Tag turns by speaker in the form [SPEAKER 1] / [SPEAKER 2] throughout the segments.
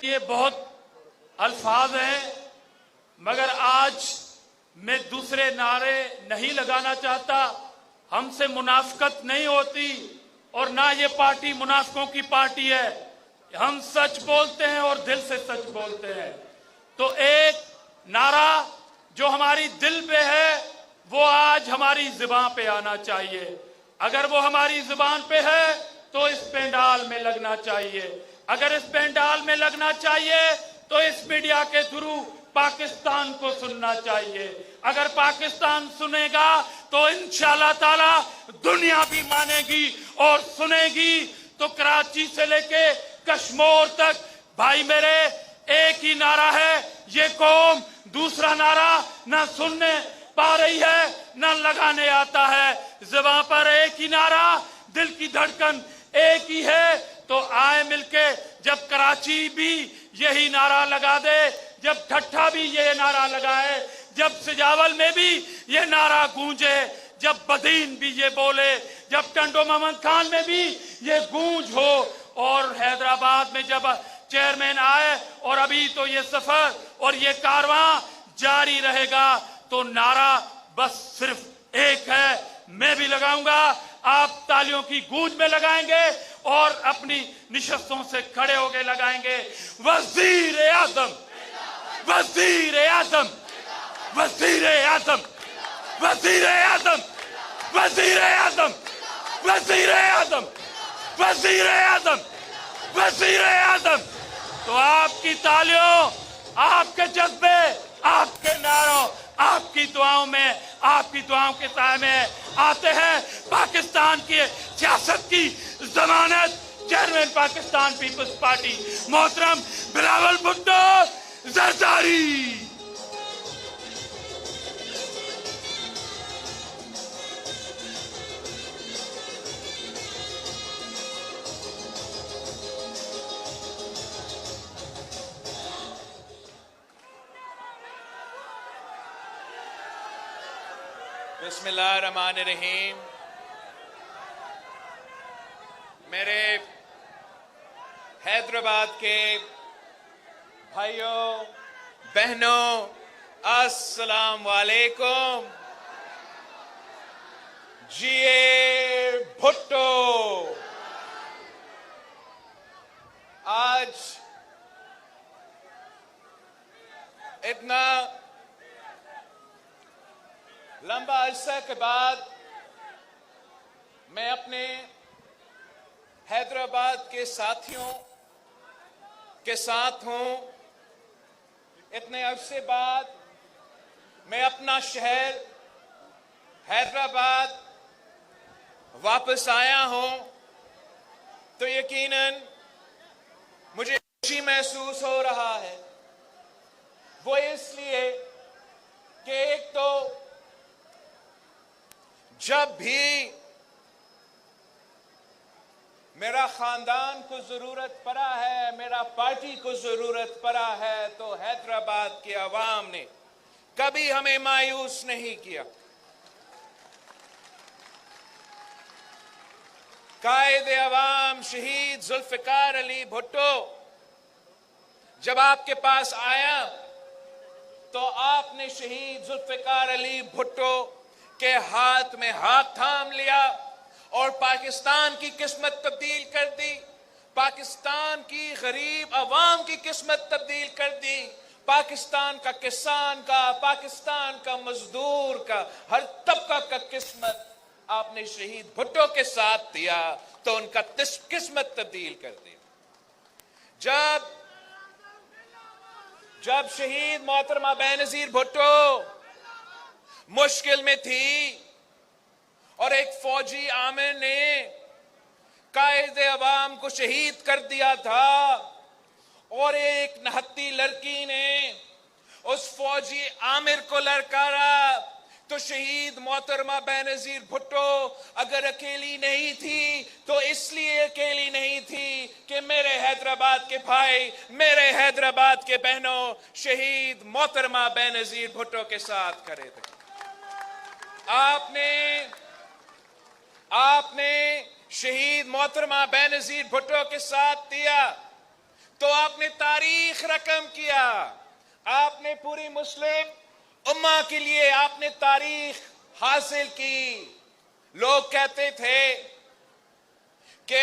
[SPEAKER 1] ये बहुत अल्फाज हैं, मगर आज मैं दूसरे नारे नहीं लगाना चाहता। हमसे मुनाफिकत नहीं होती और ना ये पार्टी मुनाफिकों की पार्टी है। हम सच बोलते हैं और दिल से सच बोलते हैं। तो एक नारा जो हमारी दिल पे है वो आज हमारी जुबान पे आना चाहिए। अगर वो हमारी जुबान पे है तो इस पेंडाल में लगना चाहिए। अगर इस पेंडाल में लगना चाहिए तो इस मीडिया के थ्रू पाकिस्तान को सुनना चाहिए। अगर पाकिस्तान सुनेगा तो इंशाअल्लाह ताला दुनिया भी मानेगी और सुनेगी। तो कराची से लेके कश्मीर तक भाई मेरे एक ही नारा है, ये कौम दूसरा नारा ना सुनने पा रही है ना लगाने आता है। जुबान पर एक ही नारा, दिल की धड़कन एक ही है। तो आए मिलके जब कराची भी यही नारा लगा दे, जब ठट्ठा भी ये नारा लगाए, जब सिजावल में भी ये नारा गूंजे, जब बदीन भी ये बोले, जब टंडो मोहम्मद खान में भी ये गूंज हो, और हैदराबाद में जब चेयरमैन आए और अभी तो ये सफर और ये कारवां जारी रहेगा। तो नारा बस सिर्फ एक है, मैं भी लगाऊंगा, आप तालियों की गूंज में लगाएंगे और अपनी निशस्तों से खड़े होकर लगाएंगे। वजीर आजम, वजीर आजम, वजीर आजम, वजीर आजम, वजीर आजम, वजीर आजम, वजीर आजम, वजीर आजम। तो आपकी तालियों, आपके जज्बे, आपके नारों, आपकी दुआओं में, आपकी दुआओं के साए में आते हैं पाकिस्तान की सियासत की जमानत चेयरमैन पाकिस्तान पीपल्स पार्टी मोहतरम बिलावल भुट्टो जरदारी।
[SPEAKER 2] बिस्मिल्लाहिर्रहमानिर्रहीम। मेरे हैदराबाद के भाइयों बहनों, अस्सलाम वालेकुम। जिए भुट्टो। आज इतना लंबा अरसा के बाद मैं अपने हैदराबाद के साथियों के साथ हूं। इतने अरसे बाद मैं अपना शहर हैदराबाद वापस आया हूं, तो यकीनन मुझे खुशी महसूस हो रहा है। वो इसलिए कि एक तो जब भी मेरा खानदान को जरूरत पड़ा है, मेरा पार्टी को जरूरत पड़ा है, तो हैदराबाद के अवाम ने कभी हमें मायूस नहीं किया। कायदे अवाम शहीद जुल्फिकार अली भुट्टो जब आपके पास आया तो आपने शहीद जुल्फिकार अली भुट्टो के हाथ में हाथ थाम लिया और पाकिस्तान की किस्मत तब्दील कर दी। पाकिस्तान की गरीब अवाम की किस्मत तब्दील कर दी। पाकिस्तान का किसान का, पाकिस्तान का मजदूर का, हर तबका का किस्मत आपने शहीद भुट्टो के साथ दिया, तो उनका किस्मत तब्दील कर दी। जब शहीद मोहतरमा बेनजीर भुट्टो मुश्किल में थी और एक फौजी आमिर ने कायदे अवाम को शहीद कर दिया था और एक नहत्ती लड़की ने उस फौजी आमिर को ललकारा, तो शहीद मोहतरमा बेनजीर भुट्टो अगर अकेली नहीं थी तो इसलिए अकेली नहीं थी कि मेरे हैदराबाद के भाई, मेरे हैदराबाद के बहनों शहीद मोहतरमा बेनजीर भुट्टो के साथ खड़े थे। आपने शहीद मोहतरमा बेनजीर भुट्टो के साथ दिया, तो आपने तारीख रकम किया, आपने पूरी मुस्लिम उम्मा के लिए आपने तारीख हासिल की। लोग कहते थे कि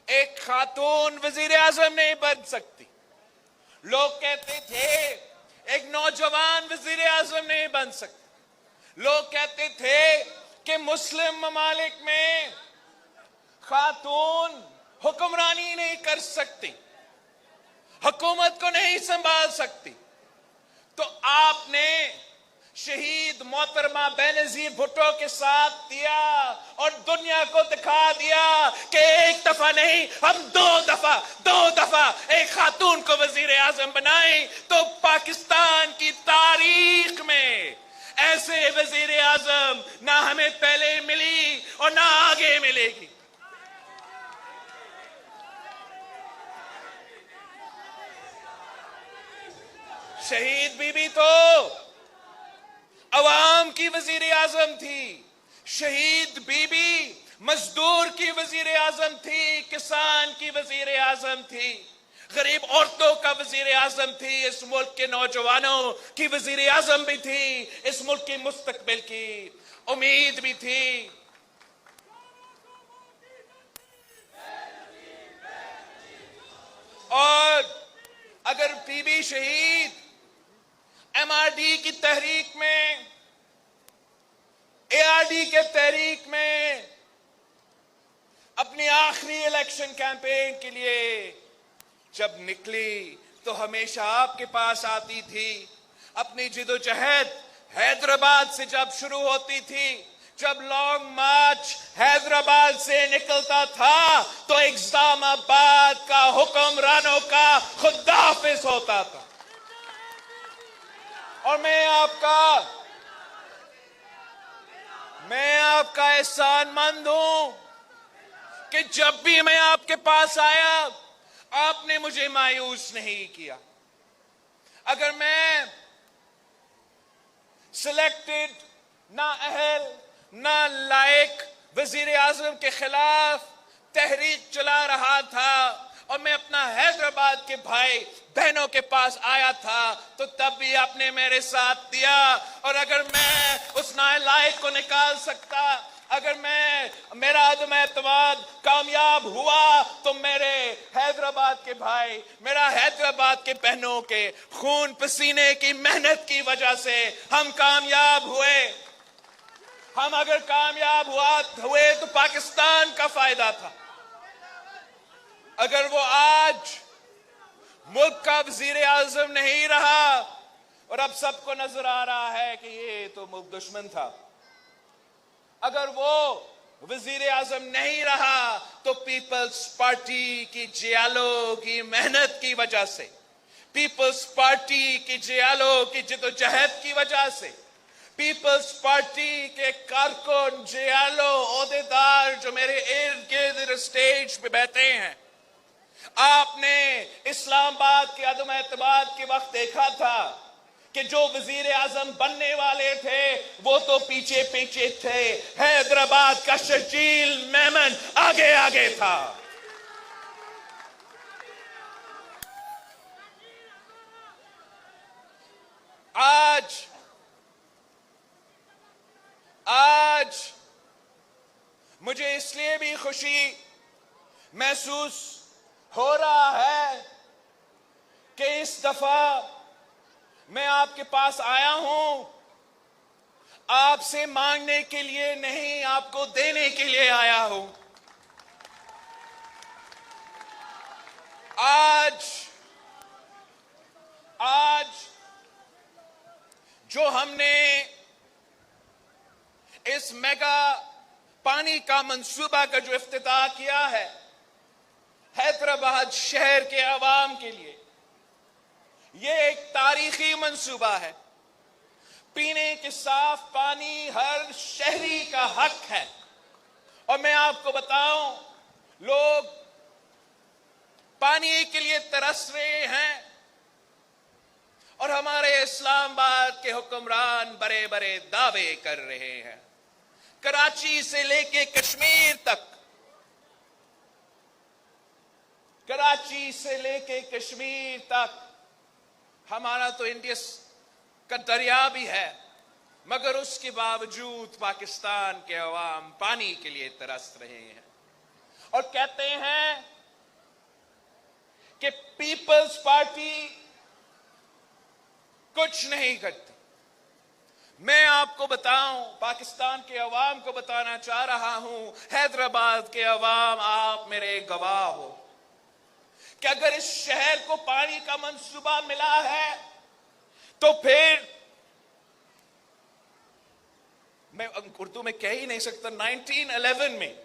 [SPEAKER 2] एक खातून वजीर आजम नहीं बन सकती, लोग कहते थे एक नौजवान वजीर आजम नहीं बन सकती, लोग कहते थे कि मुस्लिम ममालिक में खातून हुक्मरानी नहीं कर सकती, हुकूमत को नहीं संभाल सकती। तो आपने शहीद मोहतरमा बेनजीर भुट्टो के साथ दिया और दुनिया को दिखा दिया कि एक दफा नहीं, हम दो दफा एक खातून को वजीर आजम बनाए। तो पाकिस्तान की तारीख में ऐसे वजीर आजम ना हमें पहले मिली और ना आगे मिलेगी। शहीद बीबी तो अवाम की वजीर आजम थी, शहीद बीबी मजदूर की वजीर आजम थी, किसान की वजीर आजम थी, गरीब औरतों का वजीर आजम थी, इस मुल्क के नौजवानों की वजीर आजम भी थी, इस मुल्क की मुस्तकबिल की उम्मीद भी थी। और अगर बीबी शहीद एमआरडी की तहरीक में, एआरडी के तहरीक में अपनी आखिरी इलेक्शन कैंपेन के लिए जब निकली तो हमेशा आपके पास आती थी। अपनी जिदोजहद हैदराबाद से जब शुरू होती थी, जब लॉन्ग मार्च हैदराबाद से निकलता था तो इस्लामाबाद का हुक्मरानों का खुदाफिज होता था। और मैं आपका एहसानमंद हूं कि जब भी मैं आपके पास आया आपने मुझे मायूस नहीं किया। अगर मैं सिलेक्टेड ना अहल ना लायक वजीर आजम के खिलाफ तहरीक चला रहा था और मैं अपना हैदराबाद के भाई बहनों के पास आया था तो तब भी आपने मेरे साथ दिया। और अगर मैं उस नालायक को निकाल सकता, अगर मेरा अदम एतमाद कामयाब हुआ तो मेरे हैदराबाद के भाई, मेरा हैदराबाद के बहनों के खून पसीने की मेहनत की वजह से हम कामयाब हुए। हम अगर कामयाब हुए तो पाकिस्तान का फायदा था। अगर वो आज मुल्क का वजीर आजम नहीं रहा और अब सबको नजर आ रहा है कि ये तो मुल्क दुश्मन था, अगर वो वजीर आजम नहीं रहा तो पीपल्स पार्टी की जियालों की मेहनत की वजह से, पीपल्स पार्टी की जियालों की जिदोजहद की वजह से, पीपल्स पार्टी के कारकुन, जियालों, ओहदेदार जो मेरे इर्द गिर्द स्टेज पे बैठे हैं, आपने इस्लामाबाद के अदम एतमाद के वक्त देखा था कि जो वजीर आजम बनने वाले थे वो तो पीछे पीछे थे, हैदराबाद का शर्जील मेमन आगे आगे था। आज मुझे इसलिए भी खुशी महसूस हो रहा है कि इस दफा मैं आपके पास आया हूं आपसे मांगने के लिए नहीं, आपको देने के लिए आया हूं। आज जो हमने इस मेगा पानी का मंसूबा का जो इफ्तिताह किया है हैदराबाद शहर के आवाम के लिए, ये एक तारीखी मंसूबा है। पीने के साफ पानी हर शहरी का हक है। और मैं आपको बताऊं, लोग पानी के लिए तरस रहे हैं और हमारे इस्लामाबाद के हुक्मरान बड़े बड़े दावे कर रहे हैं। कराची से लेके कश्मीर तक कराची से लेके कश्मीर तक हमारा तो इंडिया का दरिया भी है, मगर उसके बावजूद पाकिस्तान के अवाम पानी के लिए तरस रहे हैं और कहते हैं कि पीपल्स पार्टी कुछ नहीं करती। मैं आपको बताऊं, पाकिस्तान के अवाम को बताना चाह रहा हूं, हैदराबाद के अवाम, आप मेरे गवाह हो कि अगर इस शहर को पानी का मंसूबा मिला है तो फिर मैं उर्दू में कह ही नहीं सकता, 1911 में,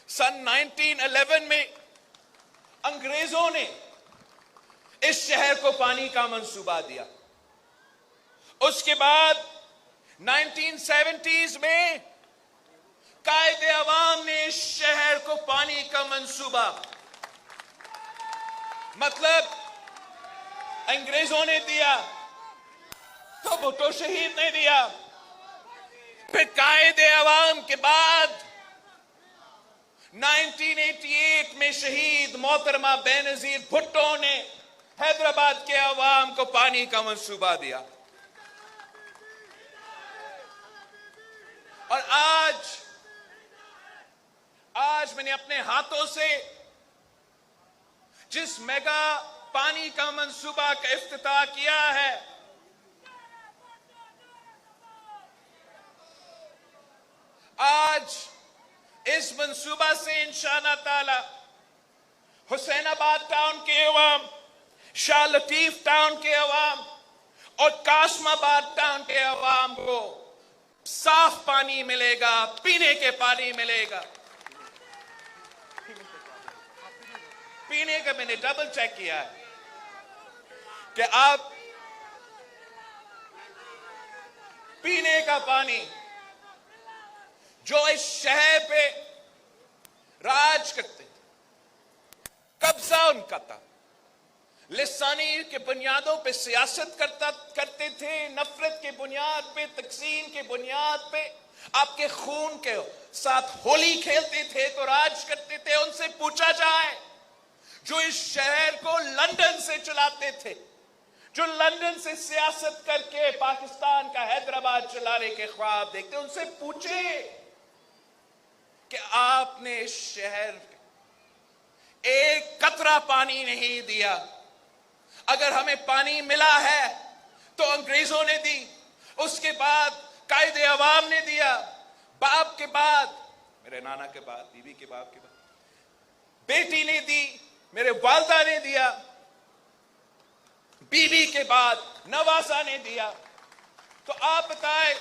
[SPEAKER 2] सन 1911 में अंग्रेजों ने इस शहर को पानी का मंसूबा दिया। उसके बाद 1970s में कायदे अवाम ने इस शहर को पानी का मंसूबा, मतलब अंग्रेजों ने दिया तो भुट्टो शहीद ने दिया। फिर कायदे अवाम के बाद 1988 में शहीद मोहतरमा बेनजीर भुट्टो ने हैदराबाद के अवाम को पानी का मंसूबा दिया। और आज मैंने अपने हाथों से जिस मेगा पानी का मंसूबा का इफ्तिताह किया है, आज इस मंसूबा से इंशाअल्लाह ताला हुसैनाबाद टाउन के अवाम, शाह लतीफ टाउन के अवाम और कासमाबाद टाउन के अवाम को साफ पानी मिलेगा, पीने के पानी मिलेगा। पीने का मैंने डबल चेक किया है कि आप पीने का पानी जो इस शहर पे राज करते थे, कब्जा उनका था, लिसानी के बुनियादों पे सियासत करते थे, नफरत के बुनियाद पे, तकसीम के बुनियाद पे, आपके खून के साथ होली खेलते थे तो राज करते थे। उनसे पूछा जाए जो इस शहर को लंदन से चलाते थे, जो लंदन से सियासत करके पाकिस्तान का हैदराबाद चलाने के ख्वाब देखते, उनसे पूछे कि आपने इस शहर एक कतरा पानी नहीं दिया। अगर हमें पानी मिला है तो अंग्रेजों ने दी, उसके बाद कायदे अवाम ने दिया, बाप के बाद, मेरे नाना के बाद, बीबी के बाप के बाद बेटी ने दी, मेरे वालदा ने दिया, बीबी के बाद नवासा ने दिया। तो आप बताएं,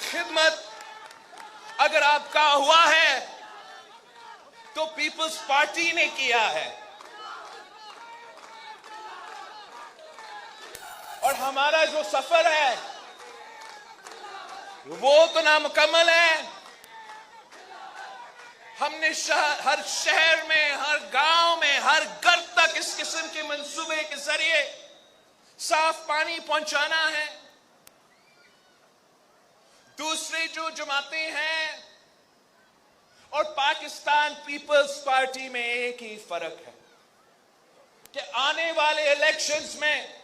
[SPEAKER 2] खिदमत अगर आपका हुआ है तो पीपल्स पार्टी ने किया है, और हमारा जो सफर है वो तो नामुकम्मल है। हमने हर शहर में, हर गांव में, हर घर तक इस किस्म के मंसूबे के जरिए साफ पानी पहुंचाना है। दूसरे जो जमातें हैं और पाकिस्तान पीपल्स पार्टी में एक ही फर्क है कि आने वाले इलेक्शंस में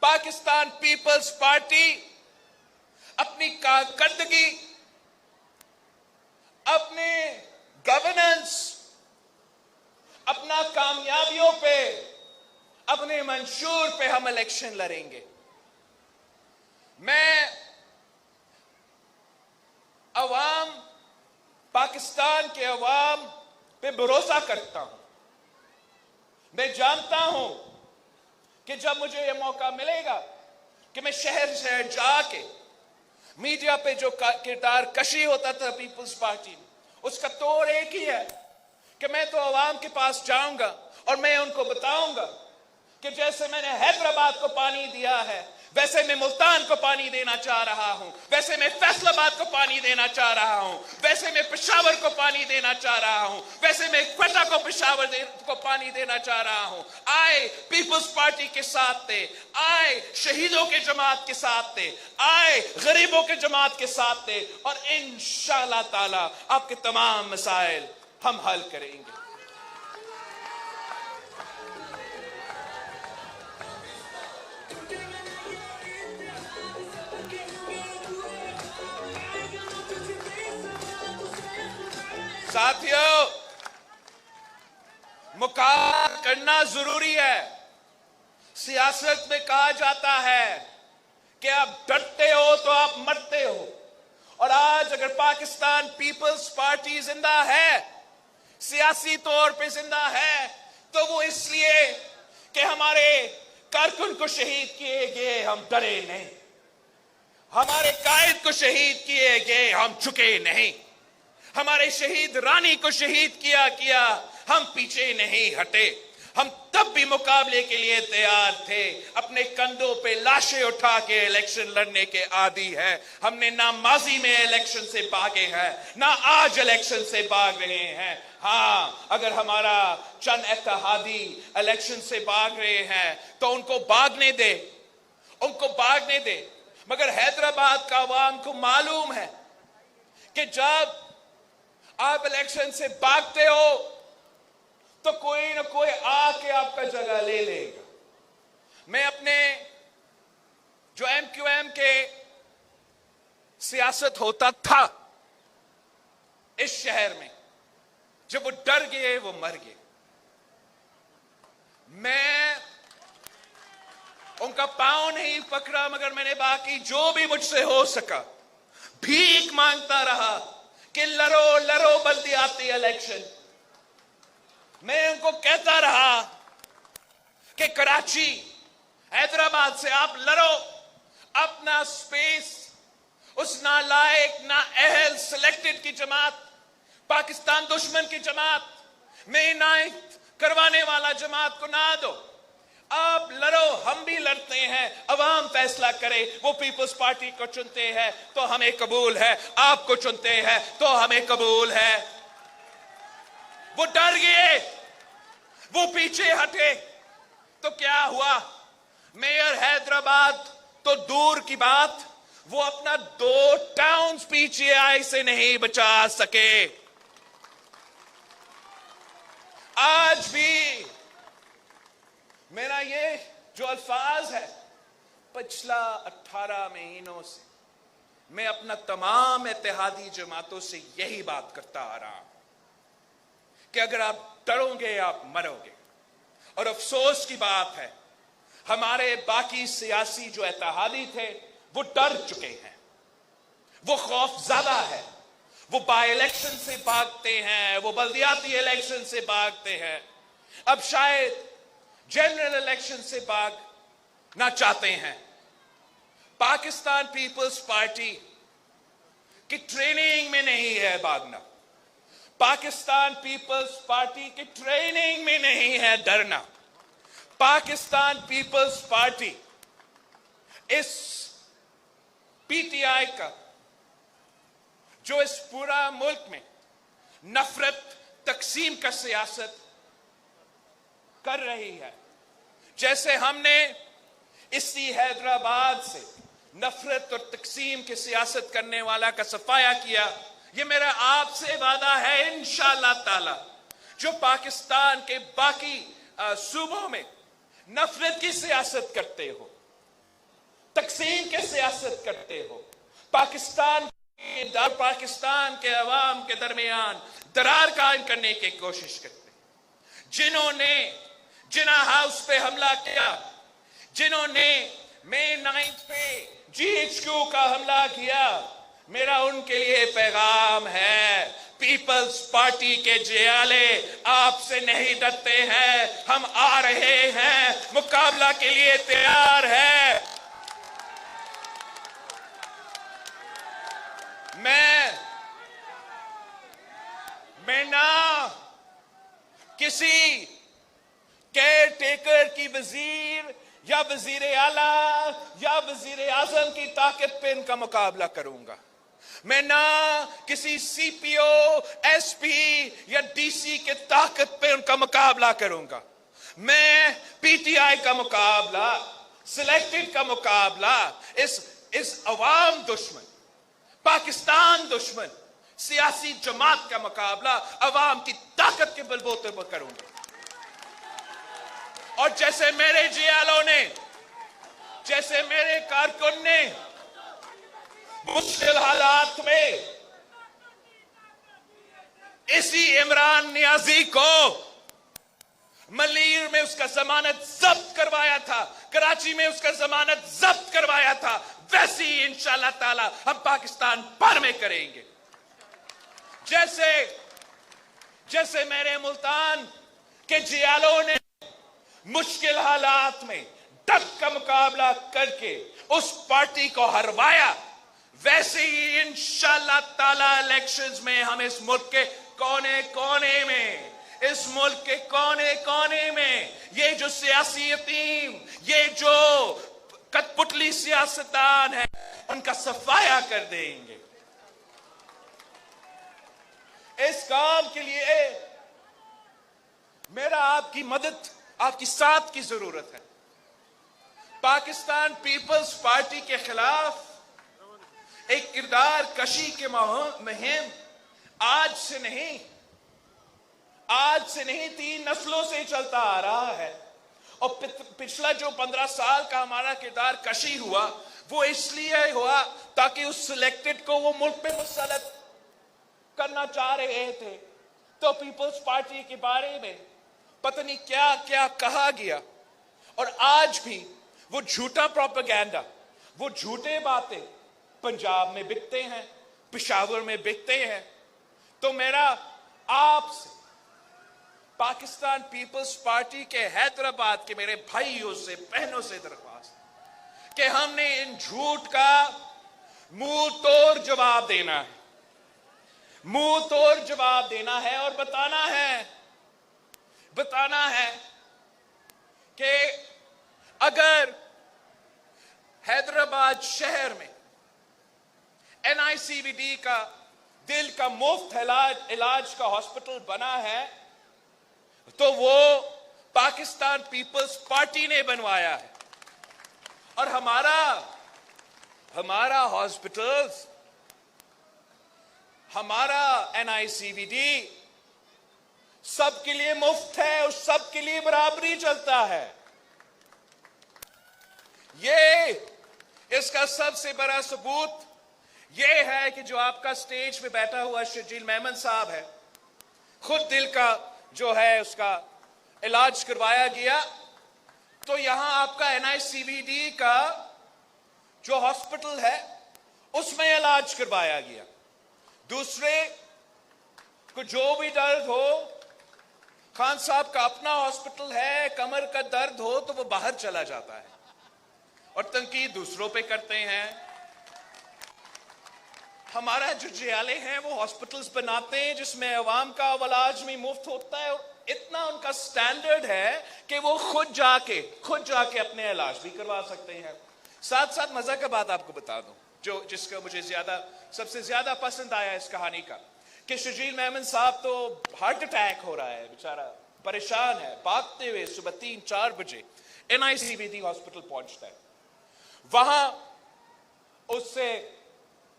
[SPEAKER 2] पाकिस्तान पीपल्स पार्टी अपनी कारकर्दगी, अपने गवर्नेंस, अपना कामयाबियों पे, अपने मंशूर पे हम इलेक्शन लड़ेंगे। मैं अवाम, पाकिस्तान के अवाम पे भरोसा करता हूं। मैं जानता हूं कि जब मुझे यह मौका मिलेगा कि मैं शहर शहर जाके मीडिया पे जो किरदार कशी होता था पीपल्स पार्टी में, उसका तौर एक ही है कि मैं तो अवाम के पास जाऊंगा और मैं उनको बताऊंगा कि जैसे मैंने हैदराबाद को पानी दिया है, वैसे मैं मुल्तान को पानी देना चाह रहा हूं, वैसे मैं फैसलाबाद को पानी देना चाह रहा हूं, वैसे मैं पेशावर को पानी देना चाह रहा हूं, वैसे मैं क्वेटा को को पानी देना चाह रहा हूं। आए पीपल्स पार्टी के साथ थे, आए शहीदों के जमात के साथ थे, आए गरीबों के जमात के साथ थे, और इंशाअल्लाह ताला आपके तमाम मसाइल हम हल करेंगे। साथियों, मुकाबला करना जरूरी है। सियासत में कहा जाता है कि आप डरते हो तो आप मरते हो, और आज अगर पाकिस्तान पीपल्स पार्टी जिंदा है, सियासी तौर पे जिंदा है, तो वो इसलिए कि हमारे कारकुन को शहीद किए गए, हम डरे नहीं। हमारे कायद को शहीद किए गए, हम झुके नहीं। हमारे शहीद रानी को शहीद किया, हम पीछे नहीं हटे। हम तब भी मुकाबले के लिए तैयार थे। अपने कंधों पे लाशें उठा के इलेक्शन लड़ने के आदी है। हमने ना माजी में इलेक्शन से भागे हैं, ना आज इलेक्शन से भाग रहे हैं। हाँ, अगर हमारा चंद इत्तेहादी इलेक्शन से भाग रहे हैं तो उनको भागने दे, उनको भागने दे। मगर हैदराबाद का अवाम को मालूम है कि जब आप इलेक्शन से भागते हो तो कोई ना कोई आके आपका जगह ले लेगा। मैं अपने जो एमक्यूएम के सियासत होता था इस शहर में, जब वो डर गए, वो मर गए। मैं उनका पांव नहीं पकड़ा, मगर मैंने बाकी जो भी मुझसे हो सका भीख मांगता रहा कि लड़ो लड़ो बल्दियाती इलेक्शन। मैं उनको कहता रहा कि कराची, हैदराबाद से आप लड़ो, अपना स्पेस उस नालायक, ना अहल सिलेक्टेड की जमात, पाकिस्तान दुश्मन की जमात में इनायत करवाने वाला जमात को ना दो। आप लड़ो, हम भी लड़ते हैं, अवाम फैसला करे। वो पीपल्स पार्टी को चुनते हैं तो हमें कबूल है, आपको चुनते हैं तो हमें कबूल है। वो डर गए, वो पीछे हटे, तो क्या हुआ? मेयर हैदराबाद तो दूर की बात, वो अपना 2 टाउन्स पीजीआई से नहीं बचा सके। आज भी मेरा ये जो अल्फाज है, पिछला 18 महीनों से मैं अपना तमाम इत्तेहादी जमातों से यही बात करता आ रहा हूं कि अगर आप डरोगे आप मरोगे। और अफसोस की बात है, हमारे बाकी सियासी जो इत्तेहादी थे वो डर चुके हैं, वो खौफज़दा है। वो बाय इलेक्शन से भागते हैं, वो बल्दियाती इलेक्शन से भागते हैं, अब शायद जनरल इलेक्शन से भागना चाहते हैं। पाकिस्तान पीपल्स पार्टी की ट्रेनिंग में नहीं है भागना, पाकिस्तान पीपल्स पार्टी की ट्रेनिंग में नहीं है डरना। पाकिस्तान पीपल्स पार्टी इस पीटीआई का जो इस पूरा मुल्क में नफरत तकसीम का सियासत कर रही है, जैसे हमने इसी हैदराबाद से नफरत और तकसीम की सियासत करने वाला का सफाया किया, ये मेरा आपसे वादा है इंशाअल्लाह ताला, जो पाकिस्तान के बाकी सूबों में नफरत की सियासत करते हो, तकसीम की सियासत करते हो, पाकिस्तान के अवाम के दरमियान दरार कायम करने की कोशिश करते, जिन्होंने जिना हाउस पे हमला किया, जिन्होंने मई 9 पे जीएचक्यू का हमला किया, मेरा उनके लिए पैगाम है, पीपल्स पार्टी के जियाले आपसे नहीं डरते हैं, हम आ रहे हैं, मुकाबला के लिए तैयार है। मैं ना किसी केयर टेकर की वजीर या वजीर आला या वजीर आजम की ताकत पे इनका मुकाबला करूंगा। मैं ना किसी सीपीओ, एसपी या डीसी के ताकत पे उनका मुकाबला करूंगा। मैं पीटीआई का मुकाबला, सिलेक्टेड का मुकाबला इस अवाम दुश्मन, पाकिस्तान दुश्मन सियासी जमात का मुकाबला अवाम की ताकत के बलबूते पर करूंगा। और जैसे मेरे जियालों ने, जैसे मेरे कारकुन ने मुश्किल हालात में इसी इमरान नियाजी को मलीर में उसका जमानत जब्त करवाया था, कराची में उसका जमानत जब्त करवाया था, वैसे ही इंशाअल्लाह ताला हम पाकिस्तान भर में करेंगे। जैसे मेरे मुल्तान के जियालों ने मुश्किल हालात में डट का मुकाबला करके उस पार्टी को हरवाया, वैसे ही इंशाअल्लाह ताला इलेक्शंस में हम इस मुल्क के कोने कोने में, इस मुल्क के कोने कोने में ये जो सियासी यतीम, ये जो कठपुतली सियासतदान है, उनका सफाया कर देंगे। इस काम के लिए मेरा आपकी मदद, आपकी साथ की जरूरत है। पाकिस्तान पीपल्स पार्टी के खिलाफ एक किरदार कशी के मुहिम आज से नहीं 3 नस्लों से चलता आ रहा है। और पिछला जो 15 साल का हमारा किरदार कशी हुआ, वो इसलिए हुआ ताकि उस सिलेक्टेड को वो मुल्क पे मुसल्लत करना चाह रहे थे। तो पीपल्स पार्टी के बारे में पता नहीं क्या क्या कहा गया, और आज भी वो झूठा प्रोपेगेंडा, वो झूठे बातें पंजाब में बिकते हैं, पेशावर में बिकते हैं। तो मेरा आपसे, पाकिस्तान पीपल्स पार्टी के हैदराबाद के मेरे भाइयों से, बहनों से दरख्वास्त कि हमने इन झूठ का मुंह तोड़ जवाब देना है, मुंह तोड़ जवाब देना है और बताना है कि अगर हैदराबाद शहर में NICVD का दिल का मुफ्त इलाज का हॉस्पिटल बना है तो वो पाकिस्तान पीपल्स पार्टी ने बनवाया है। और हमारा हॉस्पिटल्स, हमारा NICVD सबके लिए मुफ्त है और सबके लिए बराबरी चलता है। ये इसका सबसे बड़ा सबूत ये है कि जो आपका स्टेज पे बैठा हुआ शर्जील मेमन साहब है, खुद दिल का जो है उसका इलाज करवाया गया। तो यहां आपका NICVD का जो हॉस्पिटल है उसमें इलाज करवाया गया। दूसरे को जो भी दर्द हो, खान साहब का अपना हॉस्पिटल है, कमर का दर्द हो तो वो बाहर चला जाता है और तनकीद दूसरों पे करते हैं। हमारा जो जियाले हैं वो हॉस्पिटल्स बनाते हैं जिसमें अवाम का इलाज भी मुफ्त होता है, और इतना उनका स्टैंडर्ड है कि वो खुद जाके अपने इलाज भी करवा सकते हैं। साथ साथ मजा का बात आपको बता दूं, जिसका मुझे सबसे ज्यादा पसंद आया इस कहानी का, कि शर्जील मेमन साहब तो हार्ट अटैक हो रहा है, बेचारा परेशान है, भागते हुए सुबह 3-4 बजे NICVD हॉस्पिटल पहुंचता है। वहां उससे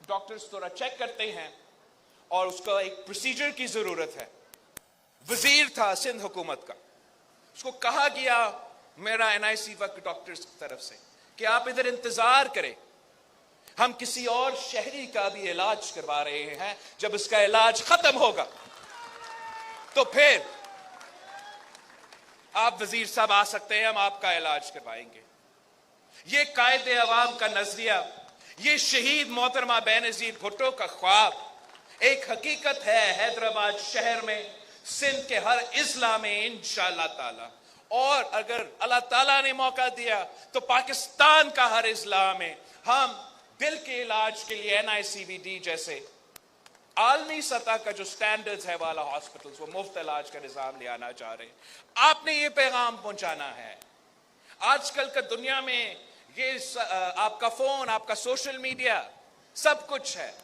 [SPEAKER 2] डॉक्टर्स थोड़ा चेक करते हैं और उसका एक प्रोसीजर की जरूरत है। वजीर था सिंध हुकूमत का, उसको कहा गया मेरा NICVD के डॉक्टर्स की तरफ से कि आप इधर इंतजार करें, हम किसी और शहरी का भी इलाज करवा रहे हैं, जब इसका इलाज खत्म होगा तो फिर आप वजीर साहब आ सकते हैं, हम आपका इलाज करवाएंगे। ये कायदे अवाम का नजरिया, ये शहीद मोहतरमा बेनजीर भुट्टो का ख्वाब एक हकीकत है हैदराबाद शहर में, सिंध के हर इजला में इंशाअल्लाह ताला। और अगर अल्लाह ताला ने मौका दिया तो पाकिस्तान का हर इजला में हम दिल के इलाज के लिए NICVD जैसे आलमी सतह का जो स्टैंडर्ड्स है वाला हॉस्पिटल्स, वो मुफ्त इलाज का निजाम ले आना चाह रहे हैं। आपने ये पैगाम पहुंचाना है, आजकल का दुनिया में ये आपका फोन, आपका सोशल मीडिया, सब कुछ है।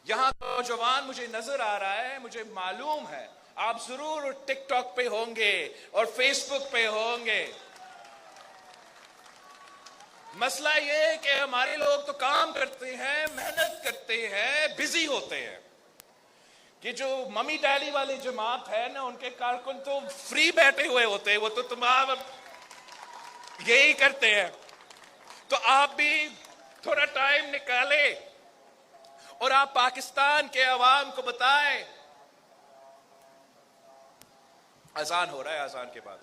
[SPEAKER 2] यहां नौजवान मुझे नजर आ रहा है, मुझे मालूम है आप जरूर टिकटॉक पे होंगे और फेसबुक पे होंगे। मसला ये है कि हमारे लोग तो काम करते हैं, मेहनत करते हैं, बिजी होते हैं। कि जो मम्मी डैडी वाली जमात है ना, उनके कारकुन तो फ्री बैठे हुए होते हैं, वो तो तमाम यही करते हैं। तो आप भी थोड़ा टाइम निकाले और आप पाकिस्तान के अवाम को बताएं। अजान हो रहा है, अजान के बाद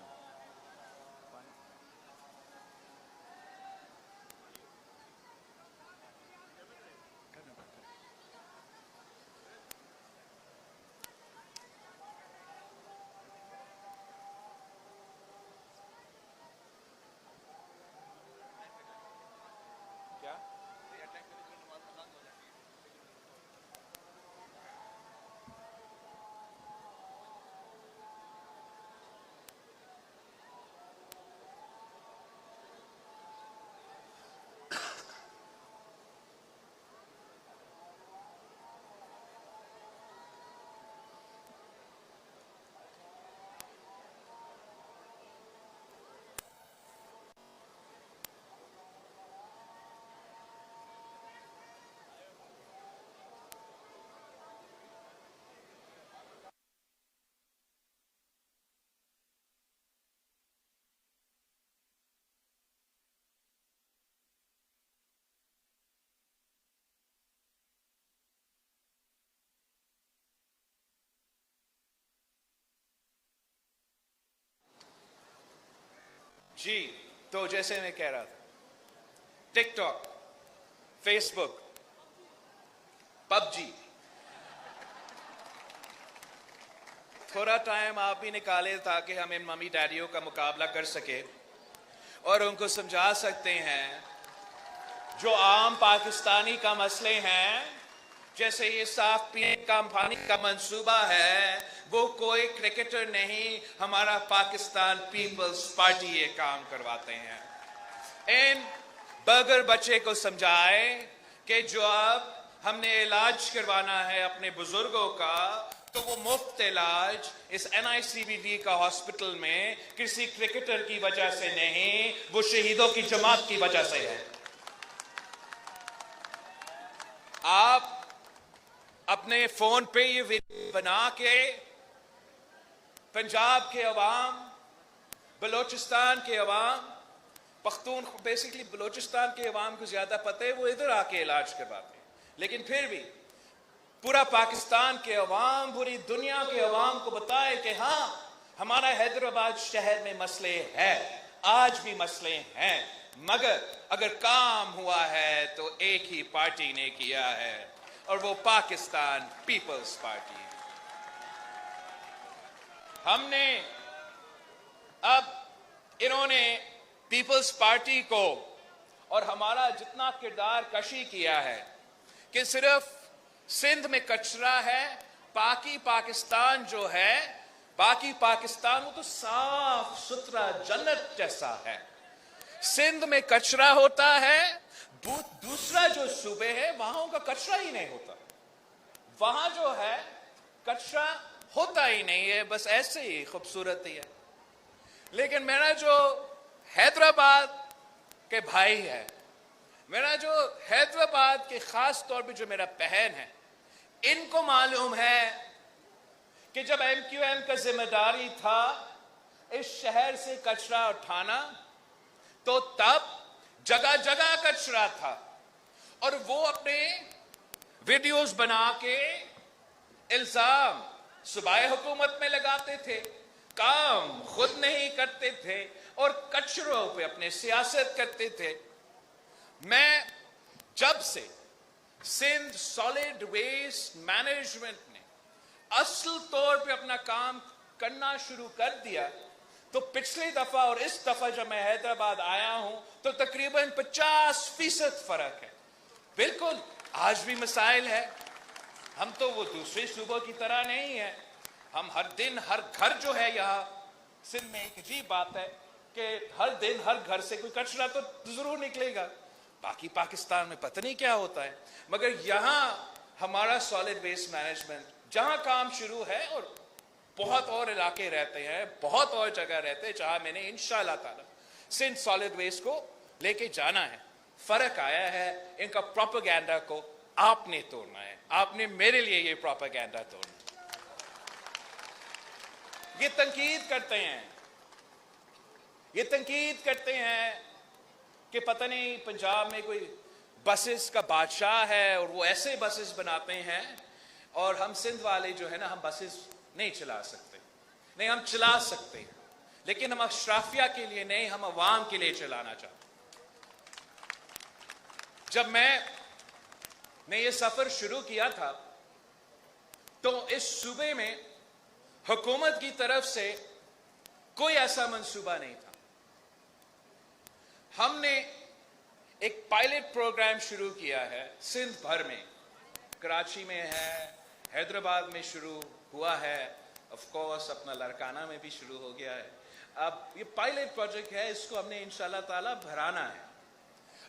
[SPEAKER 2] क्या जी, तो जैसे मैं कह रहा था, टिकटॉक, फेसबुक, पबजी, थोड़ा टाइम आप भी निकालें ताकि हम इन मम्मी डैडियों का मुकाबला कर सके और उनको समझा सकते हैं जो आम पाकिस्तानी का मसले हैं। जैसे ये साफ पीने का पानी का मंसूबा है, वो कोई क्रिकेटर नहीं, हमारा पाकिस्तान पीपल्स पार्टी ये काम करवाते हैं। इन बर्गर बच्चे को समझाए कि जो अब हमने इलाज करवाना है अपने बुजुर्गों का, तो वो मुफ्त इलाज इस NICBD का हॉस्पिटल में किसी क्रिकेटर की वजह से नहीं, वो शहीदों की जमात की वजह से है। आप अपने फोन पे ये वीडियो बना के पंजाब के अवाम, बलोचिस्तान के अवाम, पख्तून, बेसिकली बलोचिस्तान के अवाम को ज्यादा पता है, वो इधर आके इलाज करवाते हैं, लेकिन फिर भी पूरा पाकिस्तान के अवाम, पूरी दुनिया के अवाम को बताए कि हाँ, हमारा हैदराबाद शहर में मसले हैं, आज भी मसले हैं, मगर अगर काम हुआ है तो एक ही पार्टी ने किया है और वो पाकिस्तान पीपल्स पार्टी। हमने अब इन्होंने पीपल्स पार्टी को और हमारा जितना किरदार कशी किया है कि सिर्फ सिंध में कचरा है, बाकी पाकिस्तान जो है, बाकी पाकिस्तान वो तो साफ सुथरा जन्नत जैसा है। सिंध में कचरा होता है, दूसरा जो सूबे है वहां का कचरा ही नहीं होता। वहां जो है कचरा होता ही नहीं है, बस ऐसे ही खूबसूरत ही है। लेकिन मेरा जो हैदराबाद के भाई है, मेरा जो हैदराबाद के खास तौर पे जो मेरा बहन है, इनको मालूम है कि जब MQM का जिम्मेदारी था इस शहर से कचरा उठाना, तो तब जगह जगह कचरा था और वो अपने वीडियोस बना के इल्जाम सूबाई हुकूमत में लगाते थे, काम खुद नहीं करते थे और कचरों पे अपने सियासत करते थे। मैं जब से सिंध सॉलिड वेस्ट मैनेजमेंट ने असल तौर पे अपना काम करना शुरू कर दिया, तो पिछली दफा और इस दफा जब मैं हैदराबाद आया हूं तो तकरीबन 50% फर्क है। बिल्कुल आज भी मसाइल है, हम तो वो दूसरे सूबों की तरह नहीं है। हम हर दिन हर घर जो है यहाँ सिंध में एक अजीब बात है कि हर दिन हर घर से कोई कचरा तो जरूर निकलेगा, बाकी पाकिस्तान में पता नहीं क्या होता है। मगर यहां हमारा सॉलिड वेस्ट मैनेजमेंट जहां काम शुरू है, और बहुत और इलाके रहते हैं, बहुत और जगह रहते हैं जहां मैंने इंशाल्लाह ताला सिंध सॉलिड वेस्ट को लेके जाना है। फर्क आया है, इनका प्रोपेगेंडा को आपने तोड़ना है, आपने मेरे लिए ये प्रोपेगेंडा तोड़ना। ये तंकीद करते हैं कि पता नहीं पंजाब में कोई बसेस का बादशाह है और वो ऐसे बसेस बनाते हैं, और हम सिंध वाले जो है ना, हम बसेस नहीं चला सकते। नहीं, हम चला सकते हैं, लेकिन हम अशराफिया के लिए नहीं, हम अवाम के लिए चलाना चाहते। जब मैंने ये सफर शुरू किया था तो इस सूबे में हुकूमत की तरफ से कोई ऐसा मंसूबा नहीं था। हमने एक पायलट प्रोग्राम शुरू किया है सिंध भर में, कराची में है, हैदराबाद में शुरू हुआ है, ऑफ कोर्स अपना लड़काना में भी शुरू हो गया है। अब ये पायलट प्रोजेक्ट है, इसको हमने इंशाल्लाह ताला भराना है।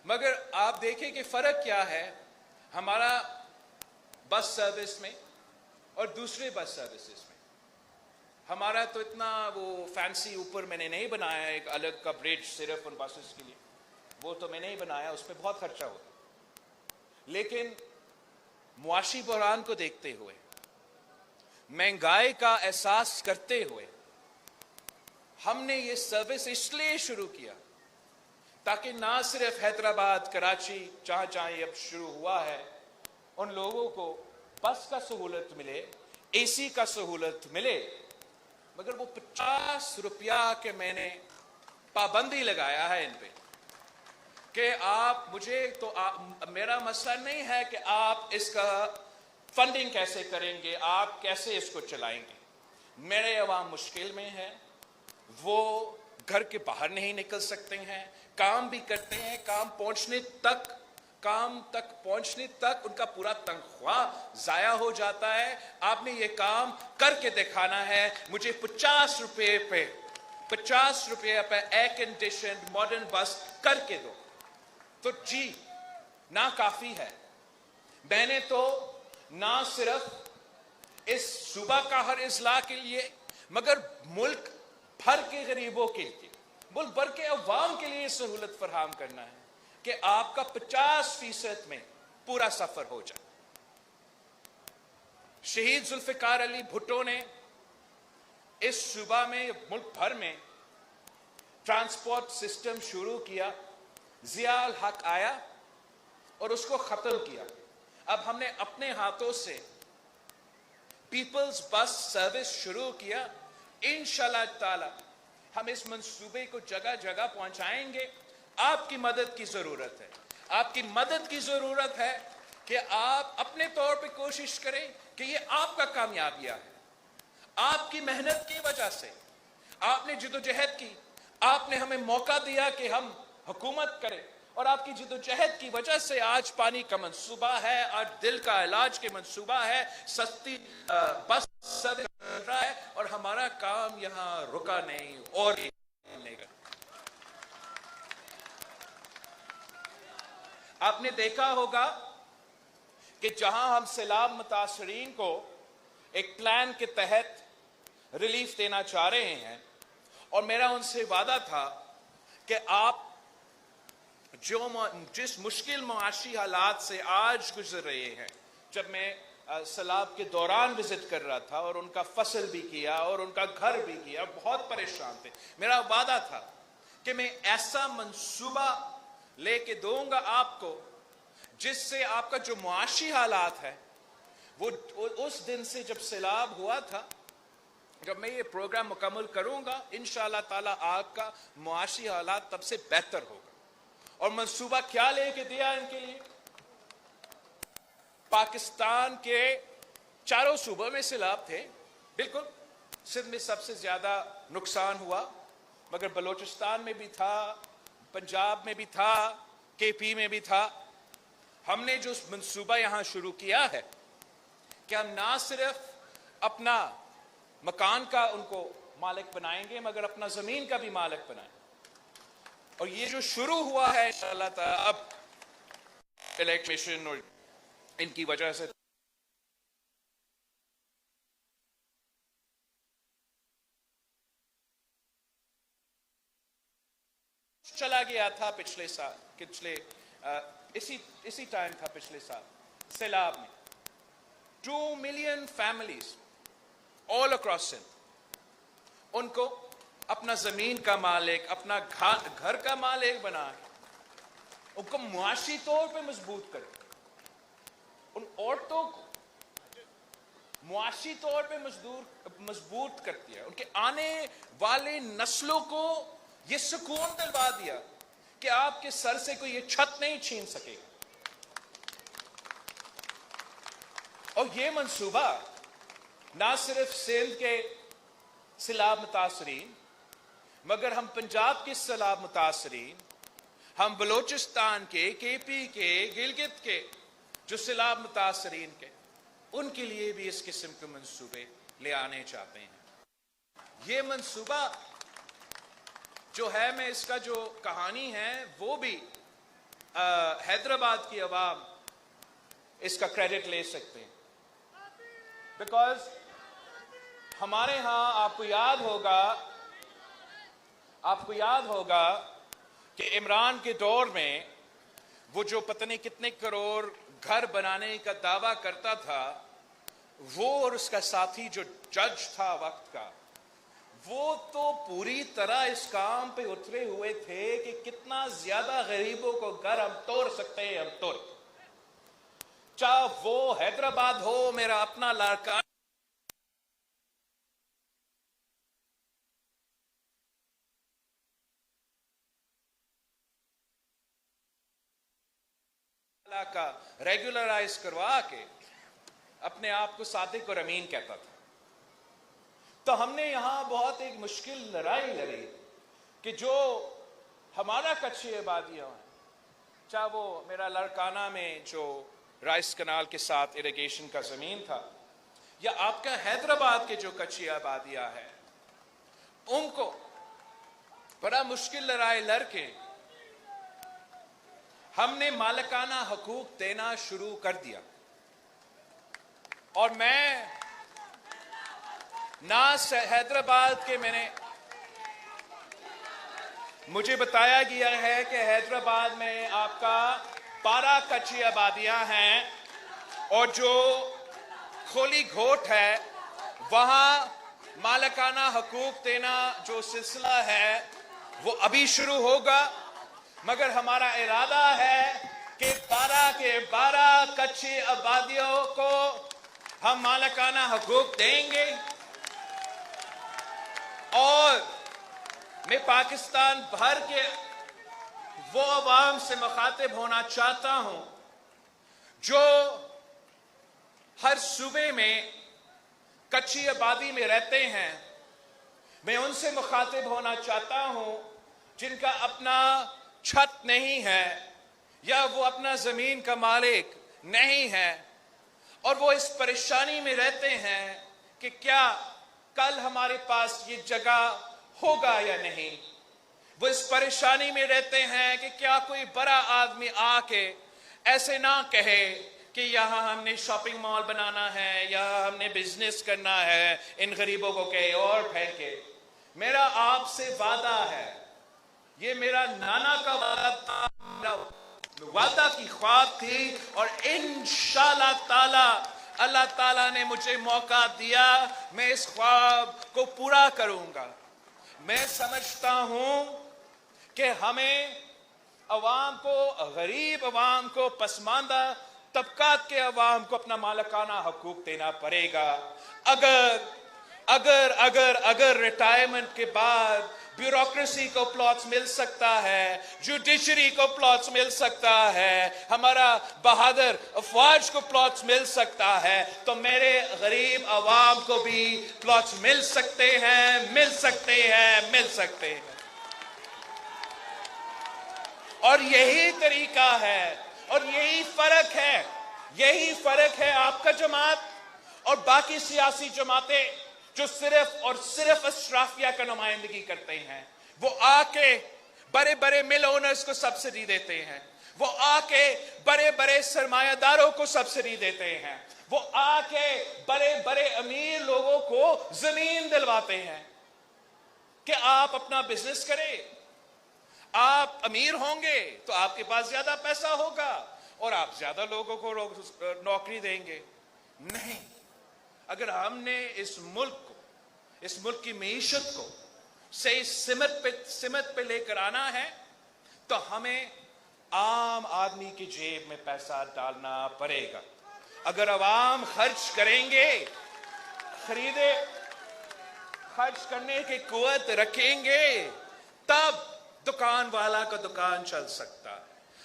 [SPEAKER 2] मगर आप देखें कि फर्क क्या है हमारा बस सर्विस में और दूसरे बस सर्विसेज में। हमारा तो इतना वो फैंसी ऊपर मैंने नहीं बनाया एक अलग का ब्रिज सिर्फ उन बसेस के लिए, वो तो मैंने ही बनाया, उसमें बहुत खर्चा होता। लेकिन मुआशी बहरान को देखते हुए, महंगाई का एहसास करते हुए, हमने ये सर्विस इसलिए शुरू किया ताकि ना सिर्फ हैदराबाद, कराची, जहां जहां ये अब शुरू हुआ है, उन लोगों को बस का सहूलत मिले, एसी का सहूलत मिले, मगर वो 50 रुपया के मैंने पाबंदी लगाया है इन पे कि आप मुझे तो मेरा मसला नहीं है कि आप इसका फंडिंग कैसे करेंगे, आप कैसे इसको चलाएंगे। मेरे अवाम मुश्किल में है, वो घर के बाहर नहीं निकल सकते हैं, काम भी करते हैं, काम तक पहुंचने तक उनका पूरा तनख्वाह जाया हो जाता है। आपने ये काम करके दिखाना है, मुझे 50 रुपए पे एयर कंडीशन मॉडर्न बस करके दो। तो जी ना काफी है। मैंने तो ना सिर्फ इस सूबा का हर इजला के लिए, मगर मुल्क भर के गरीबों के लिए, मुल्क भर के अवाम के लिए सहूलत फराहम करना है कि आपका 50% में पूरा सफर हो जाए। शहीद जुल्फिकार अली भुट्टो ने इस सूबा में, मुल्क भर में ट्रांसपोर्ट सिस्टम शुरू किया, जिया उल हक आया और उसको खत्म किया। अब हमने अपने हाथों से पीपल्स बस सर्विस शुरू किया। इंशाल्लाह ताला हम इस मंसूबे को जगह जगह पहुंचाएंगे। आपकी मदद की जरूरत है, आपकी मदद की जरूरत है कि आप अपने तौर पे कोशिश करें कि ये आपका कामयाबियां है, आपकी मेहनत की वजह से, आपने जिदोजहद की, आपने हमें मौका दिया कि हम हुकूमत करें, और आपकी जिदोजहद की वजह से आज पानी का मंसूबा है, आज दिल का इलाज के मंसूबा है, सस्ती बस सर्विस चल रहा है, और हमारा काम यहां रुका नहीं और नहीं। आपने देखा होगा कि जहां हम सैलाब मुतासरीन को एक प्लान के तहत रिलीफ देना चाह रहे हैं, और मेरा उनसे वादा था कि आप जिस मुश्किल मुआशी हालात से आज गुजर रहे हैं, जब मैं सैलाब के दौरान विजिट कर रहा था और उनका फसल भी किया और उनका घर भी किया, बहुत परेशान थे, मेरा वादा था कि मैं ऐसा मंसूबा लेके दूंगा आपको जिससे आपका जो मुआशी हालात है, वो उस दिन से जब सैलाब हुआ था, जब मैं ये प्रोग्राम मुकम्मल करूंगा, इंशाअल्लाह ताला आपका मुआशी हालात तब से बेहतर होगा। और मंसूबा क्या लेके दिया इनके लिए? पाकिस्तान के चारों सूबों में सैलाब थे, बिल्कुल सिंध में सबसे ज्यादा नुकसान हुआ, मगर बलोचिस्तान में भी था, पंजाब में भी था, केपी में भी था। हमने जो मंसूबा यहां शुरू किया है कि हम ना सिर्फ अपना मकान का उनको मालिक बनाएंगे, मगर अपना जमीन का भी मालिक बनाएंगे। और ये जो शुरू हुआ है इंशाअल्लाह ताला अब इलेक्शन और इनकी वजह से चला गया था पिछले साल, इसी टाइम था पिछले साल सैलाब में 2 million families all across Sindh, उनको अपना जमीन का मालिक, अपना घर का मालिक बना के उनको मुआशी तौर पे मजबूत करे, उन औरतों को मुआशी तौर पे मजबूत कर दिया, उनके आने वाले नस्लों को ये सुकून दिलवा दिया कि आपके सर से कोई ये छत नहीं छीन सकेगा। और ये मंसूबा ना सिर्फ सिंध के सैलाब मुतासरीन, मगर हम पंजाब के सैलाब मुतासरीन, हम बलोचिस्तान के, केपी के, गिलगित के जो सैलाब मुतासरीन के, उनके लिए भी इस किस्म के मंसूबे ले आने चाहते हैं। ये मंसूबा जो है, मैं इसका जो कहानी है वो भी हैदराबाद की अवाम इसका क्रेडिट ले सकते हैं, बिकॉज हमारे यहां आपको याद होगा कि इमरान के दौर में वो जो पता नहीं कितने करोड़ घर बनाने का दावा करता था, वो और उसका साथी जो जज था वक्त का, वो तो पूरी तरह इस काम पे उतरे हुए थे कि कितना ज्यादा गरीबों को घर हम तोड़ सकते हैं, हम तोड़, चाहे वो हैदराबाद हो, मेरा अपना लड़का का रेगुलराइज करवा के अपने आप को सादिक और अमीन कहता था। तो हमने यहां बहुत एक मुश्किल लड़ाई लड़ी कि जो हमारा कच्ची आबादियां हैं, चाहे वो मेरा लड़काना में जो राइस कनाल के साथ इरिगेशन का जमीन था, या आपका हैदराबाद के जो कच्ची आबादियां हैं, उनको बड़ा मुश्किल लड़ाई लड़के हमने मालिकाना हकूक देना शुरू कर दिया। और मैं ना हैदराबाद के, मुझे बताया गया है कि हैदराबाद में आपका 12 कच्ची आबादियां हैं, और जो खोली घोट है वहां मालिकाना हकूक देना जो सिलसिला है वो अभी शुरू होगा। मगर हमारा इरादा है कि 12 के 12 कच्ची आबादियों को हम मालिकाना हकूक देंगे। और मैं पाकिस्तान भर के वो अवाम से मुखातिब होना चाहता हूं जो हर सूबे में कच्ची आबादी में रहते हैं। मैं उनसे मुखातिब होना चाहता हूं जिनका अपना छत नहीं है, या वो अपना जमीन का मालिक नहीं है, और वो इस परेशानी में रहते हैं कि क्या कल हमारे पास ये जगह होगा या नहीं। वो इस परेशानी में रहते हैं कि क्या कोई बड़ा आदमी आके ऐसे ना कहे कि यहाँ हमने शॉपिंग मॉल बनाना है या हमने बिजनेस करना है, इन गरीबों को कहे और फेंके। मेरा आपसे वादा है, ये मेरा नाना का वादा था, वादा की ख्वाब थी, और इंशाअल्लाह ताला अल्लाह ताला ने मुझे मौका दिया, मैं इस ख्वाब को पूरा करूंगा। मैं समझता हूं कि हमें अवाम को, गरीब अवाम को, पसमानदा तबकात के अवाम को अपना मालिकाना हकूक देना पड़ेगा। अगर रिटायरमेंट के बाद ब्यूरोक्रेसी को प्लॉट्स मिल सकता है, जुडिशरी को प्लॉट्स मिल सकता है, हमारा बहादुर अफवाज को प्लॉट्स मिल सकता है, तो मेरे गरीब अवाम को भी प्लॉट्स मिल सकते हैं, मिल सकते हैं, मिल सकते हैं। और यही तरीका है, और यही फर्क है आपका जमात और बाकी सियासी जमातें जो सिर्फ और सिर्फ अशराफिया का नुमाइंदगी करते हैं। वो आके बड़े बड़े मिल ओनर्स को सब्सिडी देते हैं, वो आके बड़े बड़े सरमायादारों को सब्सिडी देते हैं, वो आके बड़े बड़े अमीर लोगों को जमीन दिलवाते हैं कि आप अपना बिजनेस करें, आप अमीर होंगे तो आपके पास ज्यादा पैसा होगा और आप ज्यादा लोगों को नौकरी देंगे। नहीं, अगर हमने इस मुल्क की मईशत को सही सिमत पे लेकर आना है तो हमें आम आदमी की जेब में पैसा डालना पड़ेगा। अगर अवाम खर्च करेंगे, खर्च करने की कुव्वत रखेंगे, तब दुकान वाला का दुकान चल सकता है।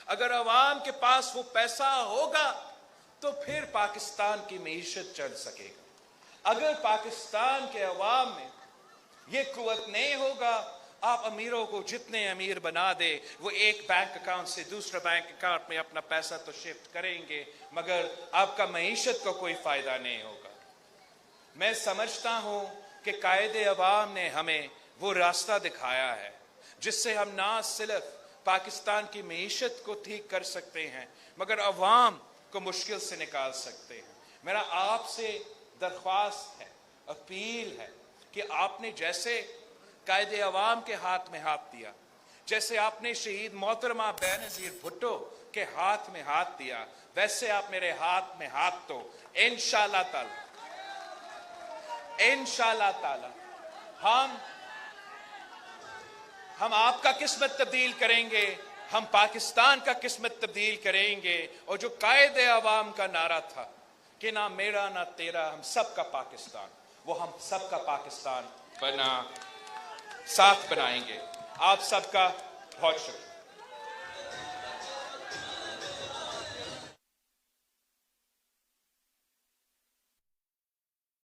[SPEAKER 2] अगर अवाम के पास वो पैसा होगा तो फिर पाकिस्तान की मईशत चल सकेगा। अगर पाकिस्तान के अवाम में ये कुव्वत नहीं होगा, आप अमीरों को जितने अमीर बना दे, वो एक बैंक अकाउंट से दूसरे बैंक अकाउंट में अपना पैसा तो शिफ्ट करेंगे, मगर आपका मईशत को कोई फायदा नहीं होगा। मैं समझता हूं कि कायदे अवाम ने हमें वो रास्ता दिखाया है जिससे हम ना सिर्फ पाकिस्तान की मईशत को ठीक कर सकते हैं मगर अवाम को मुश्किल से निकाल सकते हैं। मेरा आपसे दरख्वास्त है, अपील है कि आपने जैसे कायदे अवाम के हाथ में हाथ दिया, जैसे आपने शहीद मोहतरमा बेनज़ीर भुट्टो के हाथ में हाथ दिया, वैसे आप मेरे हाथ में हाथ दो। इंशाअल्लाह ताला हम आपका किस्मत तब्दील करेंगे, हम पाकिस्तान का किस्मत तब्दील करेंगे। और जो कायदे अवाम का नारा था कि ना मेरा ना तेरा, हम सबका पाकिस्तान, वो हम सबका पाकिस्तान साथ बनाएंगे। आप सबका बहुत शुक्रिया।